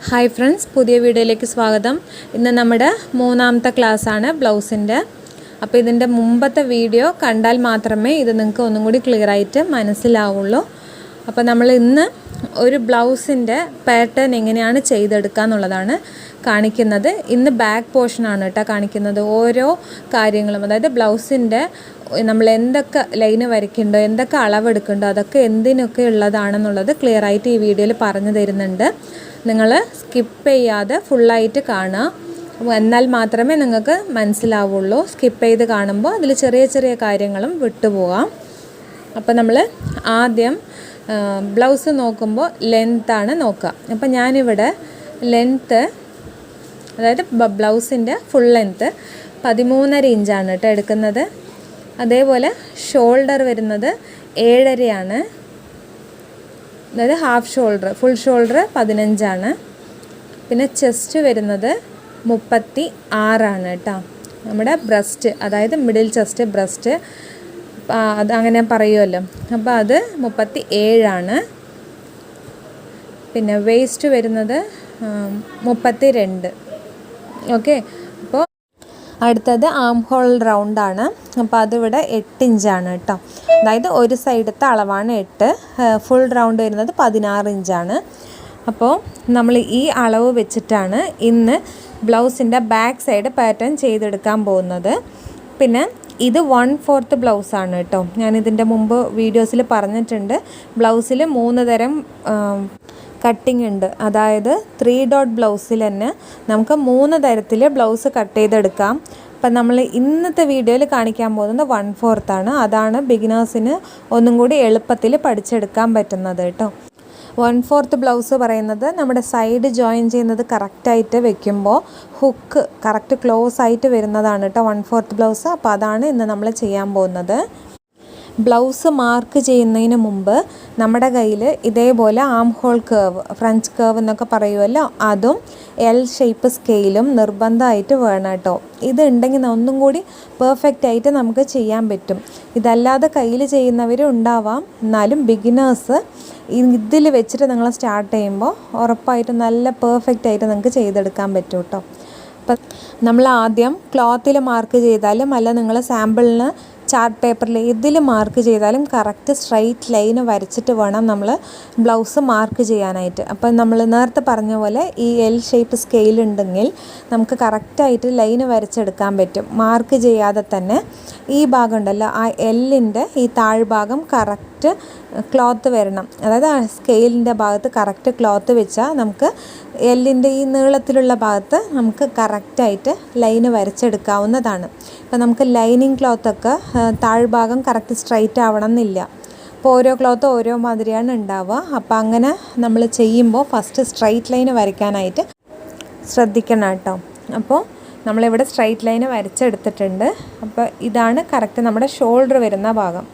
Hi friends, പുതിയ വീഡിയോയിലേക്ക് സ്വാഗതം. ഇന്ന് നമ്മുടെ മൂന്നാമത്തെ ക്ലാസ്സാണ് ബ്ലൗസിൻ്റെ. അപ്പോൾ ഇതിൻ്റെ മുമ്പത്തെ വീഡിയോ കണ്ടാൽ മാത്രമേ ഇത് നിങ്ങൾക്ക് ഒന്നും കൂടി ക്ലിയറായിട്ട് മനസ്സിലാവുള്ളൂ. അപ്പോൾ നമ്മൾ ഇന്ന് ഒരു ബ്ലൗസിൻ്റെ പാറ്റേൺ എങ്ങനെയാണ് ചെയ്തെടുക്കുക എന്നുള്ളതാണ് കാണിക്കുന്നത്. ഇന്ന് ബാക്ക് പോർഷനാണ് കേട്ടോ കാണിക്കുന്നത്. ഓരോ കാര്യങ്ങളും, അതായത് ബ്ലൗസിൻ്റെ നമ്മൾ എന്തൊക്കെ ലൈന് വരയ്ക്കുന്നുണ്ടോ, എന്തൊക്കെ അളവെടുക്കുന്നുണ്ടോ, അതൊക്കെ എന്തിനൊക്കെ ഉള്ളതാണെന്നുള്ളത് ക്ലിയറായിട്ട് ഈ വീഡിയോയിൽ പറഞ്ഞു തരുന്നുണ്ട്. നിങ്ങൾ സ്കിപ്പ് ചെയ്യാതെ ഫുള്ളായിട്ട് കാണുക, എന്നാൽ മാത്രമേ നിങ്ങൾക്ക് മനസ്സിലാവുള്ളൂ. സ്കിപ്പ് ചെയ്ത് കാണുമ്പോൾ അതിൽ ചെറിയ ചെറിയ കാര്യങ്ങളും വിട്ടുപോകാം. അപ്പോൾ നമ്മൾ ആദ്യം ബ്ലൗസ് നോക്കുമ്പോൾ ലെങ്ത്താണ് നോക്കുക. അപ്പോൾ ഞാനിവിടെ ലെങ്ത്ത്, അതായത് ബ്ലൗസിൻ്റെ ഫുൾ ലെങ്ത്ത് 13.5 ഇഞ്ചാണ് കേട്ടോ എടുക്കുന്നത്. അതേപോലെ ഷോൾഡർ വരുന്നത് 7.5 അതായത് ഹാഫ് ഷോൾഡർ. ഫുൾ ഷോൾഡർ 15 പിന്നെ ചെസ്റ്റ് വരുന്നത് 36 കേട്ടോ. നമ്മുടെ ബ്രസ്റ്റ്, അതായത് മിഡിൽ ചെസ്റ്റ് ബ്രസ്റ്റ്, അത് അങ്ങനെ പറയുമല്ലോ. അപ്പോൾ അത് 37. പിന്നെ വേസ്റ്റ് വരുന്നത് 32. ഓക്കെ. അപ്പോൾ അടുത്തത് ആം ഹോൾ റൗണ്ടാണ്. അപ്പോൾ അതിവിടെ 8 ഇഞ്ചാണ് കേട്ടോ. അതായത് ഒരു സൈഡത്തെ അളവാണ് 8, ഫുൾ റൗണ്ട് വരുന്നത് 16 ഇഞ്ചാണ്. അപ്പോൾ നമ്മൾ ഈ അളവ് വെച്ചിട്ടാണ് ഇന്ന് ബ്ലൗസിൻ്റെ ബാക്ക് സൈഡ് പാറ്റേൺ ചെയ്തെടുക്കാൻ പോകുന്നത്. പിന്നെ ഇത് 1/4 ബ്ലൗസാണ് കേട്ടോ. ഞാനിതിൻ്റെ മുമ്പ് വീഡിയോസിൽ പറഞ്ഞിട്ടുണ്ട്. ബ്ലൗസിൽ 3 തരം കട്ടിങ് ഉണ്ട്. അതായത് 3 ഡോട്ട് ബ്ലൗസിൽ തന്നെ നമുക്ക് 3 തരത്തിൽ ബ്ലൗസ് കട്ട് ചെയ്തെടുക്കാം. അപ്പം നമ്മൾ ഇന്നത്തെ വീഡിയോയിൽ കാണിക്കാൻ പോകുന്നത് 1/4 അതാണ് ബിഗിനേഴ്സിന് ഒന്നും കൂടി എളുപ്പത്തിൽ പഠിച്ചെടുക്കാൻ പറ്റുന്നത് കേട്ടോ. 1/4 ബ്ലൗസ് പറയുന്നത് നമ്മുടെ സൈഡ് ജോയിൻ ചെയ്യുന്നത് കറക്റ്റായിട്ട് വെക്കുമ്പോൾ ഹുക്ക് കറക്റ്റ് ക്ലോസ് ആയിട്ട് വരുന്നതാണ് കേട്ടോ 1/4 ബ്ലൗസ്. അപ്പോൾ അതാണ് ഇന്ന് നമ്മൾ ചെയ്യാൻ പോകുന്നത്. ബ്ലൗസ് മാർക്ക് ചെയ്യുന്നതിന് മുമ്പ് നമ്മുടെ കയ്യിൽ ഇതേപോലെ arm hole cave, French cave എന്നൊക്കെ പറയുമല്ലോ, അതും എൽ ഷേപ്പ് സ്കെയിലും നിർബന്ധമായിട്ട് വേണം കേട്ടോ. ഇതുണ്ടെങ്കിൽ ഒന്നും കൂടി പെർഫെക്റ്റ് ആയിട്ട് നമുക്ക് ചെയ്യാൻ പറ്റും. ഇതല്ലാതെ കയ്യിൽ ചെയ്യുന്നവരും ഉണ്ടാവാം. എന്നാലും ബിഗിനേഴ്സ് ഇതിൽ വെച്ചിട്ട് നിങ്ങൾ സ്റ്റാർട്ട് ചെയ്യുമ്പോൾ ഉറപ്പായിട്ടും നല്ല പെർഫെക്റ്റ് ആയിട്ട് നിങ്ങൾക്ക് ചെയ്തെടുക്കാൻ പറ്റും കേട്ടോ. അപ്പം നമ്മൾ ആദ്യം ക്ലോത്തിൽ മാർക്ക് ചെയ്താലും അല്ല നിങ്ങൾ സാമ്പിളിന് ചാർട്ട് പേപ്പറിൽ ഇതിൽ മാർക്ക് ചെയ്താലും കറക്റ്റ് സ്ട്രൈറ്റ് ലൈന് വരച്ചിട്ട് വേണം നമ്മൾ ബ്ലൗസ് മാർക്ക് ചെയ്യാനായിട്ട്. അപ്പം നമ്മൾ നേരത്തെ പറഞ്ഞ പോലെ ഈ എൽ ഷേപ്പ് സ്കെയിൽ ഉണ്ടെങ്കിൽ നമുക്ക് കറക്റ്റായിട്ട് ലൈന് വരച്ചെടുക്കാൻ പറ്റും. മാർക്ക് ചെയ്യാതെ തന്നെ ഈ ഭാഗം ഉണ്ടല്ലോ, ആ എല്ലിൻ്റെ ഈ താഴ്ഭാഗം കറക്റ്റ് ക്ലോത്ത് വരണം. അതായത് ആ സ്കെയിലിൻ്റെ ഭാഗത്ത് കറക്റ്റ് ക്ലോത്ത് വെച്ചാൽ നമുക്ക് എല്ലിൻ്റെ ഈ നീളത്തിലുള്ള ഭാഗത്ത് നമുക്ക് കറക്റ്റായിട്ട് ലൈന് വരച്ചെടുക്കാവുന്നതാണ്. അപ്പോൾ നമുക്ക് ലൈനിങ് ക്ലോത്തൊക്കെ താഴ്ഭാഗം കറക്റ്റ് സ്ട്രൈറ്റ് ആവണം എന്നില്ല. അപ്പോൾ ഓരോ ക്ലോത്ത് ഓരോ മാതിരിയാണ് ഉണ്ടാവുക. അപ്പോൾ അങ്ങനെ നമ്മൾ ചെയ്യുമ്പോൾ ഫസ്റ്റ് സ്ട്രൈറ്റ് ലൈന് വരയ്ക്കാനായിട്ട് ശ്രദ്ധിക്കണം കേട്ടോ. അപ്പോൾ നമ്മളിവിടെ സ്ട്രൈറ്റ് ലൈന് വരച്ചെടുത്തിട്ടുണ്ട്. അപ്പോൾ ഇതാണ് കറക്റ്റ് നമ്മുടെ ഷോൾഡർ വരുന്ന ഭാഗം.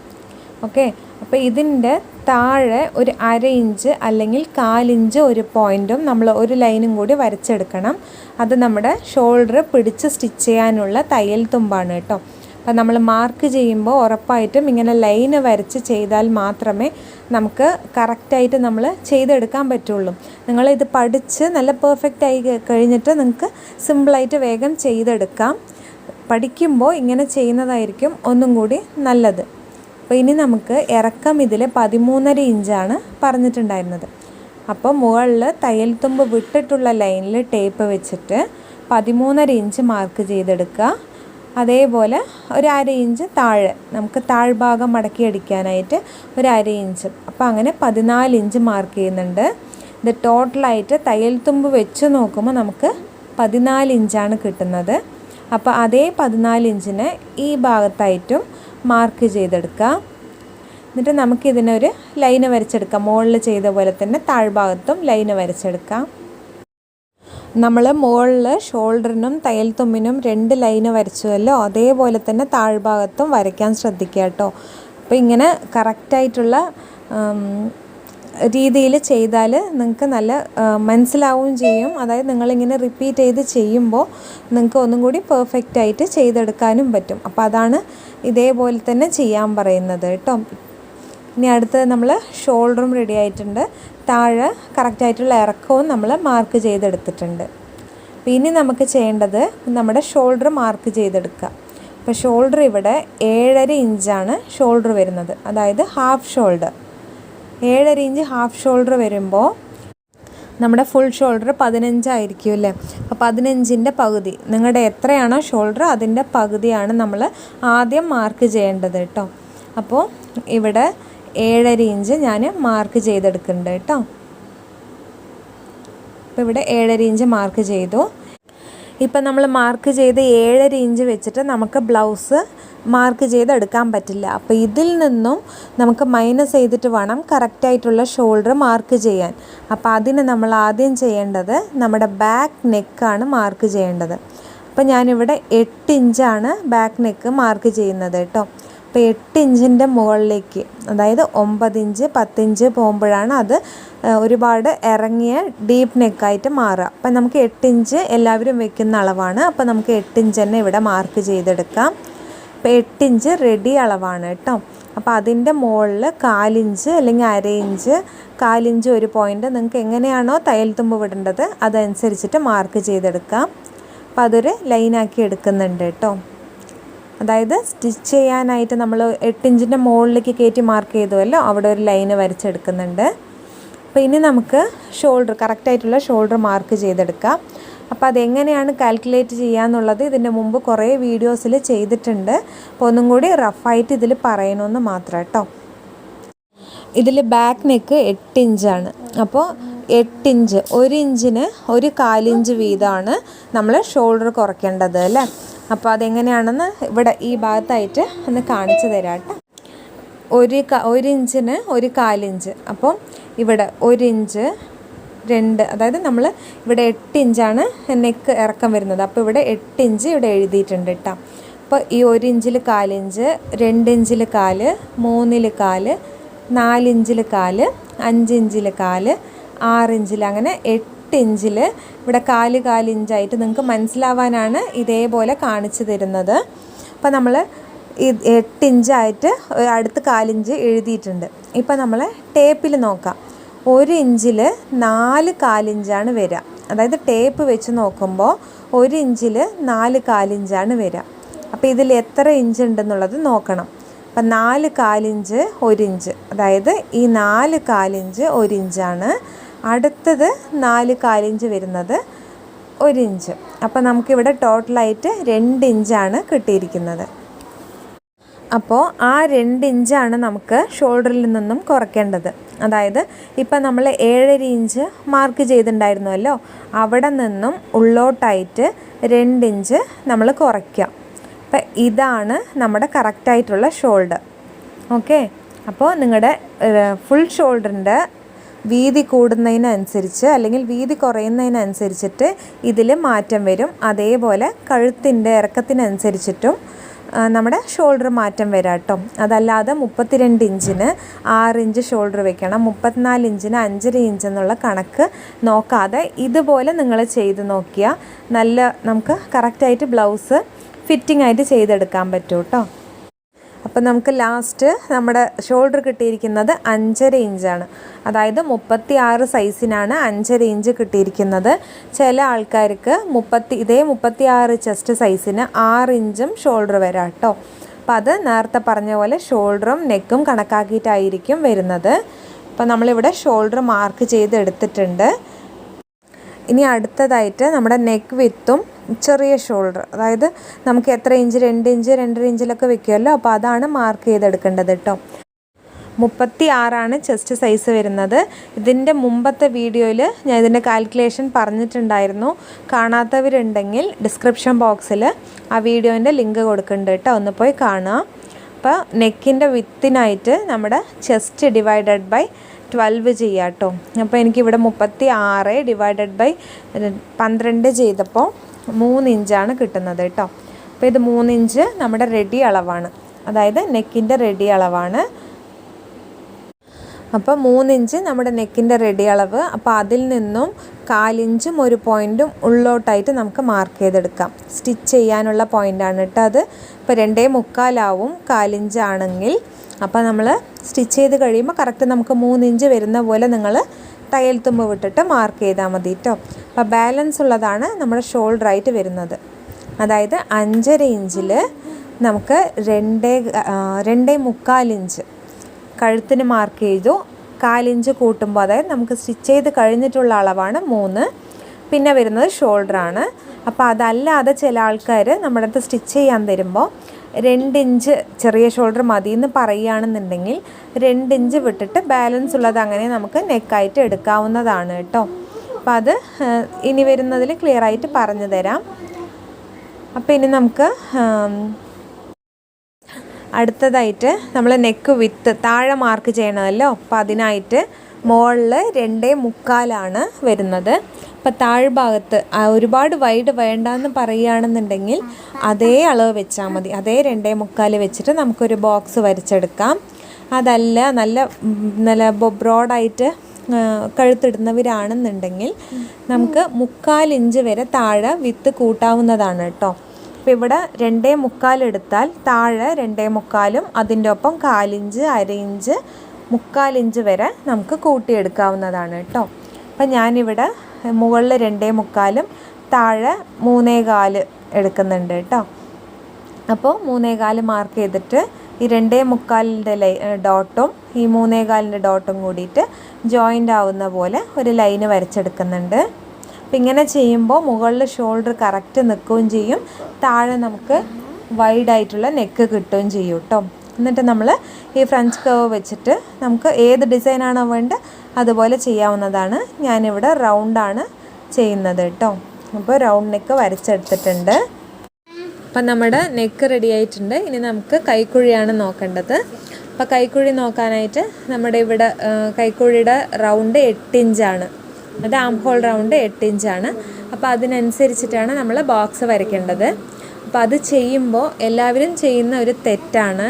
ഓക്കെ. അപ്പോൾ ഇതിൻ്റെ താഴെ ഒരു 1/2 ഇഞ്ച് അല്ലെങ്കിൽ 1/4 ഇഞ്ച് ഒരു പോയിൻറ്റും നമ്മൾ ഒരു ലൈനും കൂടി വരച്ചെടുക്കണം. അത് നമ്മുടെ ഷോൾഡർ പിടിച്ച് സ്റ്റിച്ച് ചെയ്യാനുള്ള തയ്യൽ തുമ്പാണ് കേട്ടോ. അപ്പോൾ നമ്മൾ മാർക്ക് ചെയ്യുമ്പോൾ ഉറപ്പായിട്ടും ഇങ്ങനെ ലൈന് വരച്ച് ചെയ്താൽ മാത്രമേ നമുക്ക് കറക്റ്റായിട്ട് നമ്മൾ ചെയ്തെടുക്കാൻ പറ്റുള്ളൂ. നിങ്ങളിത് പഠിച്ച് നല്ല പെർഫെക്റ്റ് ആയി കഴിഞ്ഞിട്ട് നിങ്ങൾക്ക് സിമ്പിളായിട്ട് വേഗം ചെയ്തെടുക്കാം. പഠിക്കുമ്പോൾ ഇങ്ങനെ ചെയ്യുന്നതായിരിക്കും ഒന്നും കൂടി നല്ലത്. അപ്പോൾ ഇനി നമുക്ക് ഇറക്കം ഇതിൽ 13.5 ഇഞ്ചാണ് പറഞ്ഞിട്ടുണ്ടായിരുന്നത്. അപ്പോൾ മുകളിൽ തയ്യൽ തുമ്പ് വിട്ടിട്ടുള്ള ലൈനിൽ ടേപ്പ് വെച്ചിട്ട് 13.5 ഇഞ്ച് മാർക്ക് ചെയ്തെടുക്കുക. അതേപോലെ ഒരു 1/2 ഇഞ്ച് താഴെ നമുക്ക് താഴ്ഭാഗം മടക്കി അടിക്കാനായിട്ട് ഒരു 1/2 ഇഞ്ച്. അപ്പോൾ അങ്ങനെ 14 ഇഞ്ച് മാർക്ക് ചെയ്യുന്നുണ്ട്. ഇത് ടോട്ടലായിട്ട് തയ്യൽ തുമ്പ് വെച്ച് നോക്കുമ്പോൾ നമുക്ക് 14 ഇഞ്ചാണ് കിട്ടുന്നത്. അപ്പോൾ അതേ 14 ഇഞ്ചിനെ ഈ ഭാഗത്തായിട്ടും മാർക്ക് ചെയ്തെടുക്കുക. എന്നിട്ട് നമുക്കിതിനൊരു ലൈന് വരച്ചെടുക്കാം. മുകളിൽ ചെയ്ത പോലെ തന്നെ താഴ്ഭാഗത്തും ലൈന് വരച്ചെടുക്കാം. നമ്മൾ മുകളിൽ ഷോൾഡറിനും തയ്യൽ തുമ്പിനും 2 ലൈന് വരച്ചുവല്ലോ, അതേപോലെ തന്നെ താഴ്ഭാഗത്തും വരയ്ക്കാൻ ശ്രദ്ധിക്കുക കേട്ടോ. അപ്പോൾ ഇങ്ങനെ കറക്റ്റായിട്ടുള്ള രീതിയിൽ ചെയ്താൽ നിങ്ങൾക്ക് നല്ല മനസ്സിലാവുകയും ചെയ്യും. അതായത് നിങ്ങളിങ്ങനെ റിപ്പീറ്റ് ചെയ്ത് ചെയ്യുമ്പോൾ നിങ്ങൾക്ക് ഒന്നും കൂടി പെർഫെക്റ്റ് ആയിട്ട് ചെയ്തെടുക്കാനും പറ്റും. അപ്പോൾ അതാണ് ഇതേപോലെ തന്നെ ചെയ്യാൻ പറയുന്നത് കേട്ടോ. ഇനി അടുത്തത് നമ്മൾ ഷോൾഡറും റെഡി ആയിട്ടുണ്ട്. താഴെ കറക്റ്റായിട്ടുള്ള ഇറക്കവും നമ്മൾ മാർക്ക് ചെയ്തെടുത്തിട്ടുണ്ട്. അപ്പോൾ ഇനി നമുക്ക് ചെയ്യേണ്ടത് നമ്മുടെ ഷോൾഡർ മാർക്ക് ചെയ്തെടുക്കുക. അപ്പോൾ ഷോൾഡർ ഇവിടെ 7.5 ഇഞ്ചാണ് ഷോൾഡർ വരുന്നത്, അതായത് half shoulder. 7.5 inch half shoulder വരുമ്പോൾ നമ്മുടെ ഫുൾ ഷോൾഡർ 15 ആയിരിക്കും അല്ലേ. അപ്പോൾ 15ൻ്റെ പകുതി, നിങ്ങളുടെ എത്രയാണോ ഷോൾഡർ അതിൻ്റെ പകുതിയാണ് നമ്മൾ ആദ്യം മാർക്ക് ചെയ്യേണ്ടത് കേട്ടോ. അപ്പോൾ ഇവിടെ 7.5 ഇഞ്ച് ഞാൻ മാർക്ക് ചെയ്തെടുക്കുന്നുണ്ട് കേട്ടോ. അപ്പോൾ ഇവിടെ 7.5 ഇഞ്ച് മാർക്ക് ചെയ്തു. ഇപ്പം നമ്മൾ മാർക്ക് ചെയ്ത് 7.5 ഇഞ്ച് വെച്ചിട്ട് നമുക്ക് ബ്ലൗസ് മാർക്ക് ചെയ്തെടുക്കാൻ പറ്റില്ല. അപ്പോൾ ഇതിൽ നിന്നും നമുക്ക് മൈനസ് ചെയ്തിട്ട് വേണം കറക്റ്റായിട്ടുള്ള ഷോൾഡർ മാർക്ക് ചെയ്യാൻ. അപ്പോൾ അതിന് നമ്മൾ ആദ്യം ചെയ്യേണ്ടത് നമ്മുടെ ബാക്ക് നെക്കാണ് മാർക്ക് ചെയ്യേണ്ടത്. അപ്പോൾ ഞാനിവിടെ 8 ഇഞ്ചാണ് ബാക്ക് നെക്ക് മാർക്ക് ചെയ്യുന്നത് കേട്ടോ. അപ്പോൾ 8 ഇഞ്ചിൻ്റെ മുകളിലേക്ക്, അതായത് 9 ഇഞ്ച് 10 ഇഞ്ച് പോകുമ്പോഴാണ് അത് ഒരുപാട് ഇറങ്ങിയ ഡീപ്പ് നെക്കായിട്ട് മാറുക. അപ്പം നമുക്ക് 8 ഇഞ്ച് എല്ലാവരും വെക്കുന്ന അളവാണ്. അപ്പോൾ നമുക്ക് 8 ഇഞ്ച് തന്നെ ഇവിടെ മാർക്ക് ചെയ്തെടുക്കാം. അപ്പോൾ 8 ഇഞ്ച് റെഡി അളവാണ് കേട്ടോ. അപ്പോൾ അതിൻ്റെ മുകളിൽ 1/4 ഇഞ്ച് അല്ലെങ്കിൽ 1/2 ഇഞ്ച്, 1/4 ഇഞ്ച് ഒരു പോയിൻ്റ്, നിങ്ങൾക്ക് എങ്ങനെയാണോ തയ്യൽ തുമ്പ് വിടേണ്ടത് അതനുസരിച്ചിട്ട് മാർക്ക് ചെയ്തെടുക്കാം. അപ്പോൾ അതൊരു ലൈനാക്കി എടുക്കുന്നുണ്ട് കേട്ടോ. അതായത് സ്റ്റിച്ച് ചെയ്യാനായിട്ട് നമ്മൾ 8 ഇഞ്ചിൻ്റെ മുകളിലേക്ക് കയറ്റി മാർക്ക് ചെയ്തുവല്ലോ, അവിടെ ഒരു ലൈന് വരച്ചെടുക്കുന്നുണ്ട്. അപ്പോൾ ഇനി നമുക്ക് ഷോൾഡർ, കറക്റ്റായിട്ടുള്ള ഷോൾഡർ മാർക്ക് ചെയ്തെടുക്കാം. അപ്പോൾ അതെങ്ങനെയാണ് കാൽക്കുലേറ്റ് ചെയ്യാന്നുള്ളത് ഇതിൻ്റെ മുമ്പ് കുറേ വീഡിയോസിൽ ചെയ്തിട്ടുണ്ട്. അപ്പോൾ ഒന്നും കൂടി റഫായിട്ട് ഇതിൽ പറയണമെന്ന് മാത്രം കേട്ടോ. ഇതിൽ ബാക്ക് നെക്ക് 8 ഇഞ്ചാണ്. അപ്പോൾ 8 ഇഞ്ച്, 1 ഇഞ്ചിന് 1/4 ഇഞ്ച് വീതമാണ് നമ്മൾ ഷോൾഡർ കുറയ്ക്കേണ്ടത് അല്ലേ. അപ്പോൾ അതെങ്ങനെയാണെന്ന് ഇവിടെ ഈ ഭാഗത്തായിട്ട് ഒന്ന് കാണിച്ചു തരാം കേട്ടോ. 1 ഇഞ്ചിന് 1/4 ഇഞ്ച്. അപ്പം ഇവിടെ 1 ഇഞ്ച് 2, അതായത് നമ്മൾ ഇവിടെ 8 ഇഞ്ചാണ് നെക്ക് ഇറക്കം വരുന്നത്. അപ്പോൾ ഇവിടെ 8 ഇഞ്ച് ഇവിടെ എഴുതിയിട്ടുണ്ട് കേട്ടോ. അപ്പോൾ ഈ 1 ഇഞ്ചിൽ 1/4 ഇഞ്ച്, 2 ഇഞ്ചിൽ 1/4, 3-ൽ 1/4, 4 ഇഞ്ചിൽ 1/4, 5 ഇഞ്ചിൽ 1/4, 6 ഇഞ്ചിൽ, അങ്ങനെ 8 ഇഞ്ചിൽ ഇവിടെ 1/4 ഇഞ്ചായിട്ട് നിങ്ങൾക്ക് മനസ്സിലാവാനാണ് ഇതേപോലെ കാണിച്ചു തരുന്നത്. അപ്പോൾ നമ്മൾ ഈ 8 ഇഞ്ചായിട്ട് അടുത്ത് 1/4 ഇഞ്ച് എഴുതിയിട്ടുണ്ട്. ഇപ്പോൾ നമ്മൾ ടേപ്പിൽ നോക്കാം. 1 ഇഞ്ചിൽ 4/4 ഇഞ്ചാണ് വരിക. അതായത് ടേപ്പ് വെച്ച് നോക്കുമ്പോൾ 1 ഇഞ്ചിൽ 4/4 ഇഞ്ചാണ് വരിക. അപ്പോൾ ഇതിൽ എത്ര ഇഞ്ച് ഉണ്ടെന്നുള്ളത് നോക്കണം. അപ്പം 4/4 ഇഞ്ച് 1 ഇഞ്ച്, അതായത് ഈ 4/4 ഇഞ്ച് 1 ഇഞ്ചാണ്. അടുത്തത് 4/4 ഇഞ്ച് വരുന്നത് 1 ഇഞ്ച്. അപ്പോൾ നമുക്കിവിടെ ടോട്ടലായിട്ട് 2 ഇഞ്ചാണ് കിട്ടിയിരിക്കുന്നത്. അപ്പോൾ ആ 2 ഇഞ്ചാണ് നമുക്ക് ഷോൾഡറിൽ നിന്നും കുറയ്ക്കേണ്ടത്. അതായത് ഇപ്പം നമ്മൾ 7.5 ഇഞ്ച് മാർക്ക് ചെയ്തിട്ടുണ്ടായിരുന്നല്ലോ, അവിടെ നിന്നും ഉള്ളോട്ടായിട്ട് 2 ഇഞ്ച് നമ്മൾ കുറയ്ക്കുക. അപ്പം ഇതാണ് നമ്മുടെ കറക്റ്റായിട്ടുള്ള ഷോൾഡർ. ഓക്കെ, അപ്പോൾ നിങ്ങളുടെ ഫുൾ ഷോൾഡറിൻ്റെ വീതി കൂടുന്നതിനനുസരിച്ച് അല്ലെങ്കിൽ വീതി കുറയുന്നതിനനുസരിച്ചിട്ട് ഇതിൽ മാറ്റം വരും. അതേപോലെ കഴുത്തിൻ്റെ ഇറക്കത്തിനനുസരിച്ചിട്ടും നമ്മുടെ ഷോൾഡർ മാറ്റം വരാം കേട്ടോ. അതല്ലാതെ 32 ഇഞ്ചിന് 6 ഇഞ്ച് ഷോൾഡർ വെക്കണം, 34 ഇഞ്ചിന് 5.5 ഇഞ്ച് എന്നുള്ള കണക്ക് നോക്കാതെ ഇതുപോലെ നിങ്ങൾ ചെയ്ത് നോക്കിയാൽ നമുക്ക് കറക്റ്റായിട്ട് ബ്ലൗസ് ഫിറ്റിംഗ് ആയിട്ട് ചെയ്തെടുക്കാൻ പറ്റും കേട്ടോ. അപ്പോൾ നമുക്ക് ലാസ്റ്റ് നമ്മുടെ ഷോൾഡർ കിട്ടിയിരിക്കുന്നത് 5.5 ഇഞ്ചാണ്. അതായത് 36 സൈസിനാണ് 5.5 ഇഞ്ച് കിട്ടിയിരിക്കുന്നത്. ചില ആൾക്കാർക്ക് 36 ചെസ്റ്റ് സൈസിന് 6 ഇഞ്ചും ഷോൾഡർ വരാം കേട്ടോ. അപ്പോൾ അത് നേരത്തെ പറഞ്ഞ പോലെ ഷോൾഡറും നെക്കും കണക്കാക്കിയിട്ടായിരിക്കും വരുന്നത്. അപ്പോൾ നമ്മളിവിടെ ഷോൾഡർ മാർക്ക് ചെയ്ത് എടുത്തിട്ടുണ്ട്. ഇനി അടുത്തതായിട്ട് നമ്മുടെ നെക്ക് വിത്തും ചെറിയ ഷോൾഡർ, അതായത് നമുക്ക് എത്ര ഇഞ്ച്, 2 ഇഞ്ച് 2.5 ഇഞ്ചിലൊക്കെ വെക്കുമല്ലോ, അപ്പോൾ അതാണ് മാർക്ക് ചെയ്തെടുക്കേണ്ടത് കേട്ടോ. 36 ചെസ്റ്റ് സൈസ് വരുന്നത്. ഇതിൻ്റെ മുമ്പത്തെ വീഡിയോയിൽ ഞാൻ ഇതിൻ്റെ കാൽക്കുലേഷൻ പറഞ്ഞിട്ടുണ്ടായിരുന്നു. കാണാത്തവരുണ്ടെങ്കിൽ ഡിസ്ക്രിപ്ഷൻ ബോക്സിൽ ആ വീഡിയോൻ്റെ ലിങ്ക് കൊടുക്കുന്നുണ്ട് കേട്ടോ, ഒന്ന് പോയി കാണുക. അപ്പോൾ നെക്കിൻ്റെ വിത്തിനായിട്ട് നമ്മുടെ ചെസ്റ്റ് ഡിവൈഡഡ് ബൈ 12 ചെയ്യാം കേട്ടോ. അപ്പോൾ എനിക്കിവിടെ 36 ഡിവൈഡഡ് ബൈ 12 ചെയ്തപ്പോൾ 3 ഇഞ്ചാണ് കിട്ടുന്നത് കേട്ടോ. അപ്പോൾ ഇത് 3 ഇഞ്ച് നമ്മുടെ റെഡി അളവാണ്, അതായത് നെക്കിൻ്റെ റെഡി അളവാണ്. അപ്പോൾ 3 ഇഞ്ച് നമ്മുടെ നെക്കിൻ്റെ റെഡി അളവ്. അപ്പോൾ അതിൽ നിന്നും 1/4 ഇഞ്ചും 1 പോയിൻറ്റും ഉള്ളോട്ടായിട്ട് നമുക്ക് മാർക്ക് ചെയ്തെടുക്കാം. സ്റ്റിച്ച് ചെയ്യാനുള്ള പോയിൻ്റാണ് കേട്ടോ അത്. ഇപ്പോൾ 2.25 ആവും 1/4 ഇഞ്ച് ആണെങ്കിൽ. അപ്പോൾ നമ്മൾ സ്റ്റിച്ച് ചെയ്ത് കഴിയുമ്പോൾ കറക്റ്റ് നമുക്ക് 3 ഇഞ്ച് വരുന്ന പോലെ നിങ്ങൾ തയ്യൽ തുമ്പ് വിട്ടിട്ട് മാർക്ക് ചെയ്താൽ മതി കേട്ടോ. അപ്പോൾ ബാലൻസ് ഉള്ളതാണ് നമ്മുടെ ഷോൾഡറായിട്ട് വരുന്നത്. അതായത് 5.5 ഇഞ്ചിൽ നമുക്ക് 2.25 ഇഞ്ച് കഴുത്തിന് മാർക്ക് ചെയ്തു. 1/4 ഇഞ്ച് കൂട്ടുമ്പോൾ, അതായത് നമുക്ക് സ്റ്റിച്ച് ചെയ്ത് കഴിഞ്ഞിട്ടുള്ള അളവാണ് 3, പിന്നെ വരുന്നത് ഷോൾഡറാണ്. അപ്പോൾ അതല്ലാതെ ചില ആൾക്കാർ നമ്മുടെ അടുത്ത് സ്റ്റിച്ച് ചെയ്യാൻ തരുമ്പോൾ 2 ഇഞ്ച് ചെറിയ ഷോൾഡർ മതി എന്ന് പറയുകയാണെന്നുണ്ടെങ്കിൽ 2 ഇഞ്ച് വിട്ടിട്ട് ബാലൻസ് ഉള്ളത് അങ്ങനെ നമുക്ക് നെക്കായിട്ട് എടുക്കാവുന്നതാണ് കേട്ടോ. അപ്പോൾ അത് ഇനി വരുന്നതിൽ ക്ലിയർ ആയിട്ട് പറഞ്ഞു തരാം. അപ്പോൾ ഇനി നമുക്ക് അടുത്തതായിട്ട് നമ്മൾ നെക്ക് വിത്ത് താഴെ മാർക്ക് ചെയ്യണമല്ലോ. അപ്പോൾ അതിനായിട്ട് മുകളിൽ 2.25 വരുന്നത്. അപ്പോൾ താഴ്ഭാഗത്ത് ഒരുപാട് വൈഡ് വേണ്ടെന്ന് പറയുകയാണെന്നുണ്ടെങ്കിൽ അതേ അളവ് വെച്ചാൽ മതി. അതേ 2.25 വെച്ചിട്ട് നമുക്കൊരു ബോക്സ് വരച്ചെടുക്കാം. അതല്ല നല്ല ബ്രോഡായിട്ട് കഴുത്തിടുന്നവരാണെന്നുണ്ടെങ്കിൽ നമുക്ക് 3/4 ഇഞ്ച് വരെ താഴെ വിത്ത് കൂട്ടാവുന്നതാണ് കേട്ടോ. അപ്പോൾ ഇവിടെ 2.25 എടുത്താൽ താഴെ 2.25 അതിൻ്റെ ഒപ്പം 1/4 ഇഞ്ച്, 1/2 ഇഞ്ച്, 3/4 ഇഞ്ച് വരെ നമുക്ക് കൂട്ടിയെടുക്കാവുന്നതാണ് കേട്ടോ. അപ്പം ഞാനിവിടെ മുകളിൽ 2.25 താഴെ 3.25 എടുക്കുന്നുണ്ട് കേട്ടോ. അപ്പോൾ 3.25 മാർക്ക് ചെയ്തിട്ട് ഈ 2.25 ഡോട്ടും ഈ 3.25 ഡോട്ടും കൂടിയിട്ട് ജോയിൻ്റ് ആവുന്ന പോലെ ഒരു ലൈന് വരച്ചെടുക്കുന്നുണ്ട്. അപ്പം ഇങ്ങനെ ചെയ്യുമ്പോൾ മുകളിൽ ഷോൾഡർ കറക്റ്റ് നിൽക്കുകയും ചെയ്യും, താഴെ നമുക്ക് വൈഡായിട്ടുള്ള നെക്ക് കിട്ടുകയും ചെയ്യും കേട്ടോ. എന്നിട്ട് നമ്മൾ ഈ ഫ്രഞ്ച് കർവ് വെച്ചിട്ട് നമുക്ക് ഏത് ഡിസൈനാണോ വേണ്ടത് അതുപോലെ ചെയ്യാവുന്നതാണ്. ഞാനിവിടെ റൗണ്ടാണ് ചെയ്യുന്നത് കേട്ടോ. അപ്പോൾ റൗണ്ട് നെക്ക് വരച്ചെടുത്തിട്ടുണ്ട്. അപ്പം നമ്മുടെ നെക്ക് റെഡി ആയിട്ടുണ്ട്. ഇനി നമുക്ക് കൈക്കുഴിയാണ് നോക്കേണ്ടത്. അപ്പോൾ കൈക്കുഴി നോക്കാനായിട്ട് നമ്മുടെ ഇവിടെ കൈക്കുഴിയുടെ റൗണ്ട് 8 ഇഞ്ചാണ്. അത് ആം ഹോൾ റൗണ്ട് 8 ഇഞ്ചാണ്. അപ്പോൾ അതിനനുസരിച്ചിട്ടാണ് നമ്മൾ ബോക്സ് വരയ്ക്കേണ്ടത്. അപ്പോൾ അത് ചെയ്യുമ്പോൾ എല്ലാവരും ചെയ്യുന്ന ഒരു തെറ്റാണ്,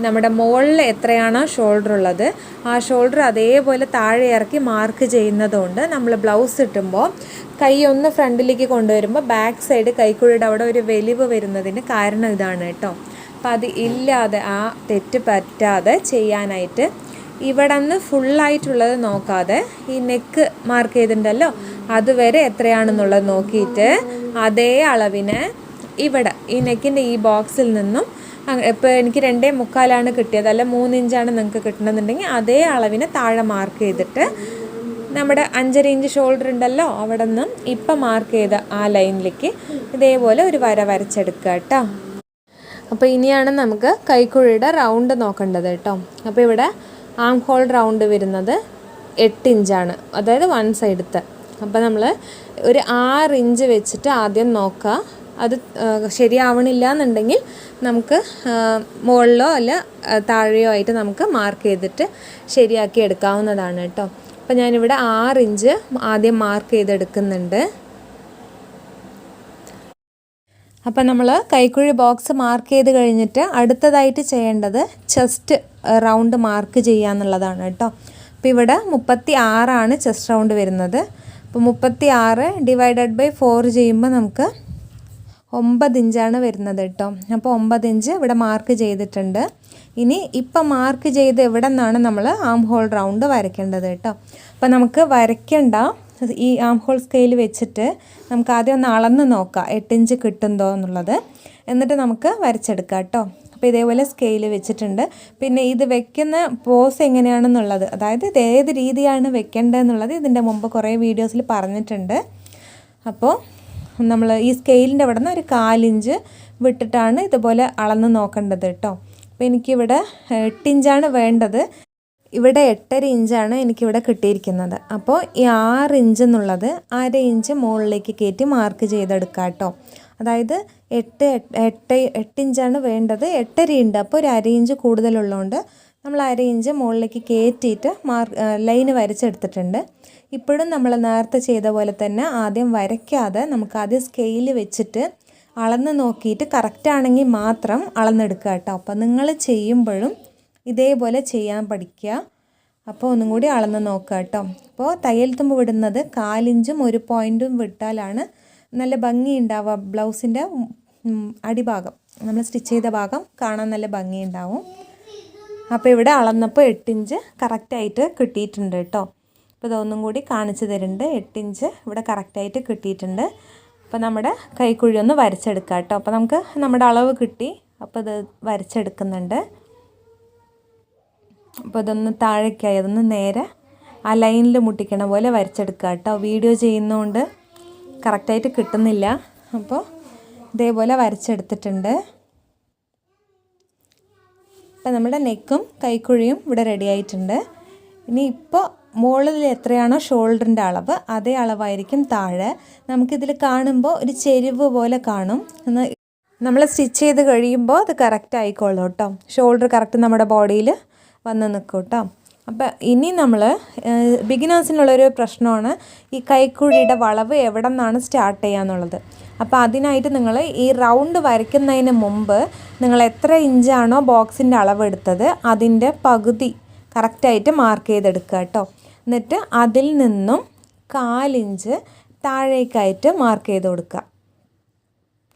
നമ്മുടെ മുകളിൽ എത്രയാണോ ഷോൾഡർ ഉള്ളത് ആ ഷോൾഡർ അതേപോലെ താഴെ ഇറക്കി മാർക്ക് ചെയ്യുന്നതുകൊണ്ട് നമ്മൾ ബ്ലൗസ് ഇട്ടുമ്പോൾ കൈ ഒന്ന് ഫ്രണ്ടിലേക്ക് കൊണ്ടുവരുമ്പോൾ ബാക്ക് സൈഡ് കൈക്കുഴിയുടെ അവിടെ ഒരു വലിവ് വരുന്നതിന് കാരണം ഇതാണ് കേട്ടോ. അപ്പോൾ അത് ഇല്ലാതെ ആ തെറ്റ് പറ്റാതെ ചെയ്യാനായിട്ട് ഇവിടെ നിന്ന് ഫുള്ളായിട്ടുള്ളത് നോക്കാതെ ഈ നെക്ക് മാർക്ക് ചെയ്തിട്ടുണ്ടല്ലോ അതുവരെ എത്രയാണെന്നുള്ളത് നോക്കിയിട്ട് അതേ അളവിന് ഇവിടെ ഈ നെക്കിൻ്റെ ഈ ബോക്സിൽ നിന്നും ഇപ്പോൾ എനിക്ക് 2.25 കിട്ടിയത്, അല്ല 3 ഇഞ്ചാണ് നിങ്ങൾക്ക് കിട്ടണമെന്നുണ്ടെങ്കിൽ അതേ അളവിന് താഴെ മാർക്ക് ചെയ്തിട്ട് നമ്മുടെ 5.5 ഇഞ്ച് ഷോൾഡർ ഉണ്ടല്ലോ അവിടെ നിന്നും ഇപ്പം മാർക്ക് ചെയ്ത ആ ലൈനിലേക്ക് ഇതേപോലെ ഒരു വര വരച്ചെടുക്കുക കേട്ടോ. അപ്പോൾ ഇനിയാണ് നമുക്ക് കൈക്കുഴിയുടെ റൗണ്ട് നോക്കേണ്ടത് കേട്ടോ. അപ്പോൾ ഇവിടെ ആം ഹോൾ റൗണ്ട് വരുന്നത് 8 ഇഞ്ചാണ്, അതായത് 1 സൈഡത്തെ. അപ്പോൾ നമ്മൾ ഒരു 6 ഇഞ്ച് വെച്ചിട്ട് ആദ്യം നോക്കുക. അത് ശരിയാവണില്ല എന്നുണ്ടെങ്കിൽ നമുക്ക് മുകളിലോ അല്ല താഴെയോ ആയിട്ട് നമുക്ക് മാർക്ക് ചെയ്തിട്ട് ശരിയാക്കി എടുക്കാവുന്നതാണ് കേട്ടോ. അപ്പോൾ ഞാനിവിടെ 6 ഇഞ്ച് ആദ്യം മാർക്ക് ചെയ്തെടുക്കുന്നുണ്ട്. അപ്പോൾ നമ്മൾ കൈക്കുഴി ബോക്സ് മാർക്ക് ചെയ്ത് കഴിഞ്ഞിട്ട് അടുത്തതായിട്ട് ചെയ്യേണ്ടത് ചെസ്റ്റ് റൗണ്ട് മാർക്ക് ചെയ്യുക എന്നുള്ളതാണ് കേട്ടോ. അപ്പോൾ ഇവിടെ 36 ചെസ്റ്റ് റൗണ്ട് വരുന്നത്. അപ്പോൾ 36 / 4 ചെയ്യുമ്പോൾ നമുക്ക് 9 ഇഞ്ചാണ് വരുന്നത് കേട്ടോ. അപ്പോൾ 9 ഇഞ്ച് ഇവിടെ മാർക്ക് ചെയ്തിട്ടുണ്ട്. ഇനി ഇപ്പം മാർക്ക് ചെയ്ത് എവിടെ നിന്നാണ് നമ്മൾ ആം ഹോൾ റൗണ്ട് വരയ്ക്കേണ്ടത് കേട്ടോ. അപ്പോൾ നമുക്ക് വരയ്ക്കേണ്ട ഈ ആം ഹോൾ സ്കെയിൽ വെച്ചിട്ട് നമുക്ക് ആദ്യം ഒന്ന് അളന്ന് നോക്കാം 8 ഇഞ്ച് കിട്ടുന്നതോ എന്നുള്ളത്. എന്നിട്ട് നമുക്ക് വരച്ചെടുക്കാം കേട്ടോ. അപ്പോൾ ഇതേപോലെ സ്കെയിൽ വെച്ചിട്ടുണ്ട്. പിന്നെ ഇത് വെക്കുന്ന പോസ് എങ്ങനെയാണെന്നുള്ളത്, അതായത് ഇത് ഏത് രീതിയാണ് വെക്കേണ്ടതെന്നുള്ളത് ഇതിൻ്റെ മുമ്പ് കുറേ വീഡിയോസിൽ പറഞ്ഞിട്ടുണ്ട്. അപ്പോൾ നമ്മൾ ഈ സ്കെയിലിൻ്റെ അവിടെ നിന്ന് ഒരു 1/4 ഇഞ്ച് വിട്ടിട്ടാണ് ഇതുപോലെ അളന്ന് നോക്കേണ്ടത് കേട്ടോ. അപ്പോൾ എനിക്കിവിടെ 8 ഇഞ്ചാണ് വേണ്ടത്, ഇവിടെ 8.5 ഇഞ്ചാണ് എനിക്കിവിടെ കിട്ടിയിരിക്കുന്നത്. അപ്പോൾ ഈ 6 ഇഞ്ച് എന്നുള്ളത് 1/2 ഇഞ്ച് മുകളിലേക്ക് കയറ്റി മാർക്ക് ചെയ്തെടുക്കാം കേട്ടോ. അതായത് 8 ഇഞ്ചാണ് വേണ്ടത്, 8.5 ഉണ്ട്. അപ്പോൾ ഒരു 1/2 ഇഞ്ച് കൂടുതലുള്ളതുകൊണ്ട് നമ്മൾ 1/2 ഇഞ്ച് മുകളിലേക്ക് കയറ്റിയിട്ട് ലൈന് വരച്ചെടുത്തിട്ടുണ്ട്. ഇപ്പോഴും നമ്മൾ നേരത്തെ ചെയ്ത പോലെ തന്നെ ആദ്യം വരയ്ക്കാതെ നമുക്ക് ആദ്യം സ്കെയിൽ വെച്ചിട്ട് അളന്ന് നോക്കിയിട്ട് കറക്റ്റാണെങ്കിൽ മാത്രം അളന്നെടുക്കുക കേട്ടോ. അപ്പോൾ നിങ്ങൾ ചെയ്യുമ്പോഴും ഇതേപോലെ ചെയ്യാൻ പഠിക്കുക. അപ്പോൾ ഒന്നും കൂടി അളന്ന് നോക്കുക കേട്ടോ. അപ്പോൾ തയ്യൽ തുമ്പ് വിടുന്നത് 1/4 ഇഞ്ചും 1 പോയിൻറ്റും വിട്ടാലാണ് നല്ല ഭംഗി ഉണ്ടാവുക. ബ്ലൗസിൻ്റെ അടിഭാഗം നമ്മൾ സ്റ്റിച്ച് ചെയ്ത ഭാഗം കാണാൻ നല്ല ഭംഗി ഉണ്ടാവും. അപ്പോൾ ഇവിടെ അളന്നപ്പോൾ 8 ഇഞ്ച് കറക്റ്റായിട്ട് കിട്ടിയിട്ടുണ്ട് കേട്ടോ. അപ്പോൾ ഇതൊന്നും കൂടി കാണിച്ചു തരുന്നുണ്ട്. 8 ഇഞ്ച് ഇവിടെ കറക്റ്റായിട്ട് കിട്ടിയിട്ടുണ്ട്. അപ്പോൾ നമ്മുടെ കൈക്കുഴി ഒന്ന് വരച്ചെടുക്കാം കേട്ടോ. അപ്പോൾ നമുക്ക് നമ്മുടെ അളവ് കിട്ടി. അപ്പോൾ ഇത് വരച്ചെടുക്കുന്നുണ്ട്. അപ്പോൾ ഇതൊന്ന് താഴേക്കായി അതൊന്ന് നേരെ ആ ലൈനിൽ മുട്ടിക്കണ പോലെ വരച്ചെടുക്കുക കേട്ടോ. വീഡിയോ ചെയ്യുന്നതുകൊണ്ട് കറക്റ്റായിട്ട് കിട്ടുന്നില്ല. അപ്പോൾ ഇതേപോലെ വരച്ചെടുത്തിട്ടുണ്ട്. അപ്പോൾ നമ്മുടെ നെക്കും കൈക്കുഴിയും ഇവിടെ റെഡി ആയിട്ടുണ്ട്. ഇനി ഇപ്പോൾ മുകളിൽ എത്രയാണോ ഷോൾഡറിൻ്റെ അളവ് അതേ അളവായിരിക്കും താഴെ. നമുക്കിതിൽ കാണുമ്പോൾ ഒരു ചെരിവ് പോലെ കാണും. നമ്മൾ സ്റ്റിച്ച് ചെയ്ത് കഴിയുമ്പോൾ അത് കറക്റ്റ് ആയിക്കോളും കേട്ടോ. ഷോൾഡർ കറക്റ്റ് നമ്മുടെ ബോഡിയിൽ വന്ന് നിൽക്കും കേട്ടോ. അപ്പോൾ ഇനി നമ്മൾ ബിഗിനേഴ്സിനുള്ളൊരു പ്രശ്നമാണ് ഈ കൈക്കുഴിയുടെ വളവ് എവിടെ നിന്നാണ് സ്റ്റാർട്ട് ചെയ്യുക എന്നുള്ളത്. അപ്പോൾ അതിനായിട്ട് നിങ്ങൾ ഈ റൗണ്ട് വരയ്ക്കുന്നതിന് മുമ്പ് നിങ്ങൾ എത്ര ഇഞ്ചാണോ ബോക്സിൻ്റെ അളവെടുത്തത് അതിൻ്റെ പകുതി കറക്റ്റായിട്ട് മാർക്ക് ചെയ്തെടുക്കുക കേട്ടോ. എന്നിട്ട് അതിൽ നിന്നും 1/4 ഇഞ്ച് താഴേക്കായിട്ട് മാർക്ക് ചെയ്ത് കൊടുക്കുക.